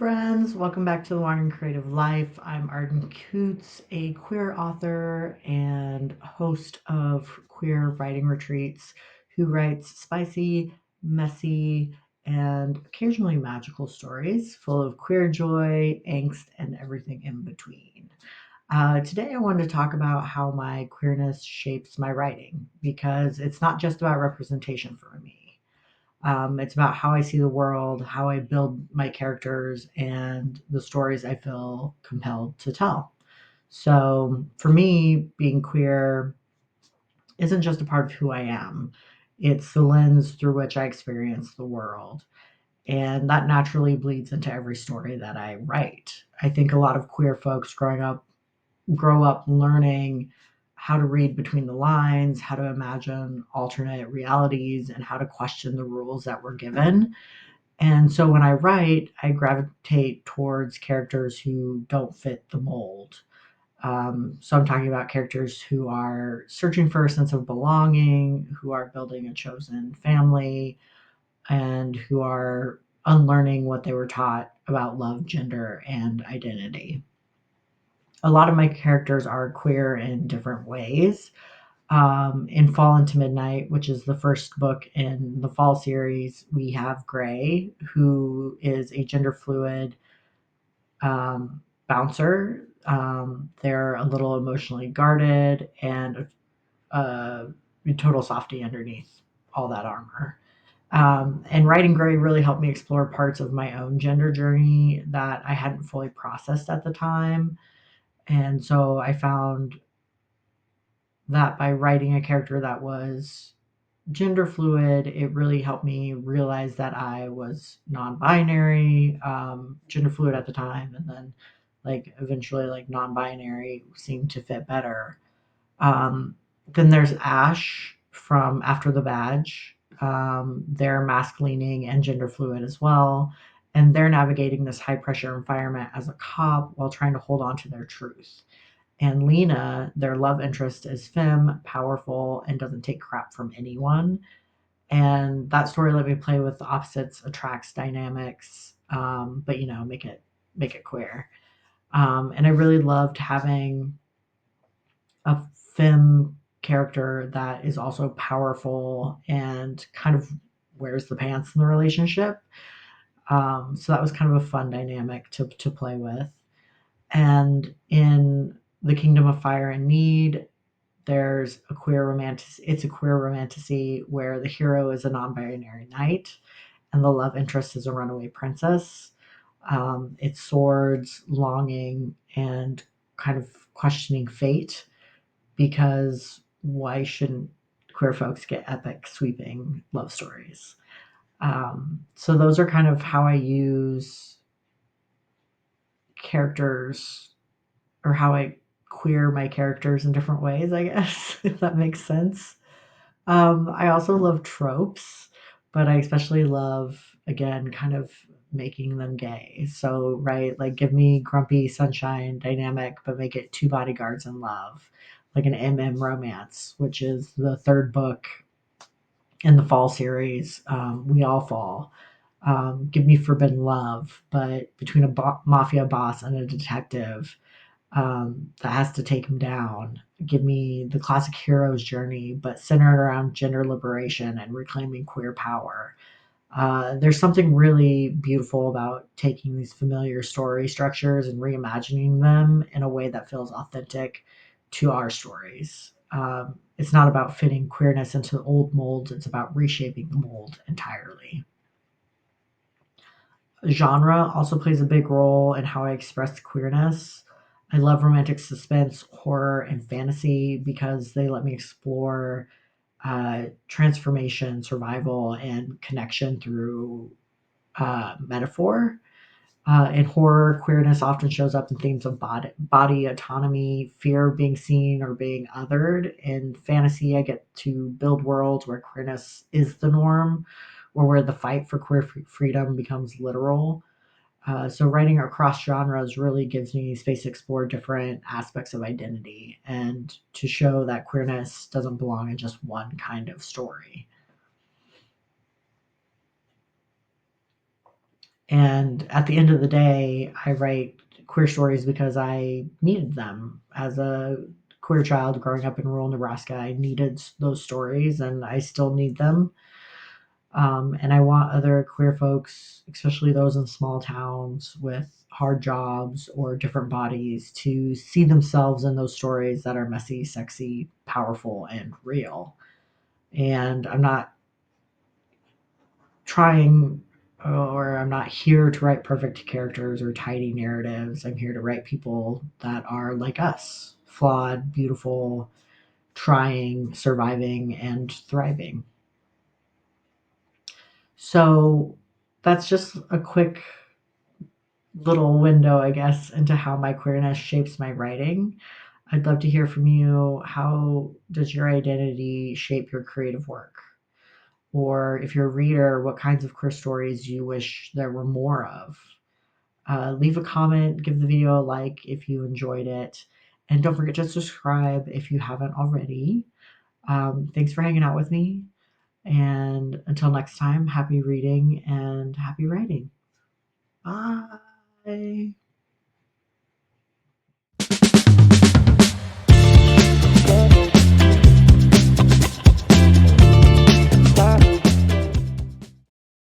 friends. Welcome back to the Wandering Creative Life. I'm Arden Coots, a queer author and host of queer writing retreats who writes spicy, messy, and occasionally magical stories full of queer joy, angst, and everything in between. Today, I wanted to talk about how my queerness shapes my writing because it's not just about representation for me. It's about how I see the world, how I build my characters, and the stories I feel compelled to tell. So, for me, being queer isn't just a part of who I am, it's the lens through which I experience the world. And that naturally bleeds into every story that I write. I think a lot of queer folks grow up learning how to read between the lines, how to imagine alternate realities, and how to question the rules that we're given. And so when I write, I gravitate towards characters who don't fit the mold. So I'm talking about characters who are searching for a sense of belonging, who are building a chosen family, and who are unlearning what they were taught about love, gender, and identity. A lot of my characters are queer in different ways. In Fall into Midnight, which is the first book in the Fall series, we have Gray, who is a gender fluid bouncer. They're a little emotionally guarded and a total softy underneath all that armor. And writing Gray really helped me explore parts of my own gender journey that I hadn't fully processed at the time. And so I found that by writing a character that was gender fluid, it really helped me realize that I was non-binary, gender fluid at the time, and then like eventually like non-binary seemed to fit better. Um, then there's Ash from After the Badge. They're masculining and gender fluid as well, and they're navigating this high pressure environment as a cop while trying to hold on to their truth. And Lena, their love interest, is femme, powerful, and doesn't take crap from anyone. And that story let me play with the opposites attracts dynamics, but make it queer. And I really loved having a femme character that is also powerful and kind of wears the pants in the relationship. So that was kind of a fun dynamic to play with. And in the Kingdom of Fire and Need, it's a queer romantasy where the hero is a non-binary knight and the love interest is a runaway princess. It's swords, longing, and kind of questioning fate, because why shouldn't queer folks get epic, sweeping love stories? So those are kind of how I use characters, or how I queer my characters in different ways, I guess, if that makes sense. I also love tropes, but I especially love, again, kind of making them gay. So, right, like give me grumpy sunshine dynamic, but make it two bodyguards in love, like an MM romance, which is the third book in the Fall series. We All Fall. Give me forbidden love, but between a mafia boss and a detective that has to take him down. Give me the classic hero's journey, but centered around gender liberation and reclaiming queer power. There's something really beautiful about taking these familiar story structures and reimagining them in a way that feels authentic to our stories. It's not about fitting queerness into the old molds, it's about reshaping the mold entirely. Genre also plays a big role in how I express queerness. I love romantic suspense, horror, and fantasy because they let me explore transformation, survival, and connection through metaphor. In horror, queerness often shows up in themes of body autonomy, fear of being seen or being othered. In fantasy, I get to build worlds where queerness is the norm, or where the fight for queer freedom becomes literal. So writing across genres really gives me space to explore different aspects of identity and to show that queerness doesn't belong in just one kind of story. And at the end of the day, I write queer stories because I needed them. As a queer child growing up in rural Nebraska, I needed those stories and I still need them. And I want other queer folks, especially those in small towns with hard jobs or different bodies, to see themselves in those stories that are messy, sexy, powerful, and real. And I'm not trying or I'm not here to write perfect characters or tidy narratives. I'm here to write people that are like us, flawed, beautiful, trying, surviving, and thriving. So that's just a quick little window, I guess, into how my queerness shapes my writing. I'd love to hear from you. How does your identity shape your creative work? Or if you're a reader, what kinds of queer stories you wish there were more of? Leave a comment, give the video a like if you enjoyed it, and don't forget to subscribe if you haven't already. Thanks for hanging out with me, and until next time, happy reading and happy writing. Bye.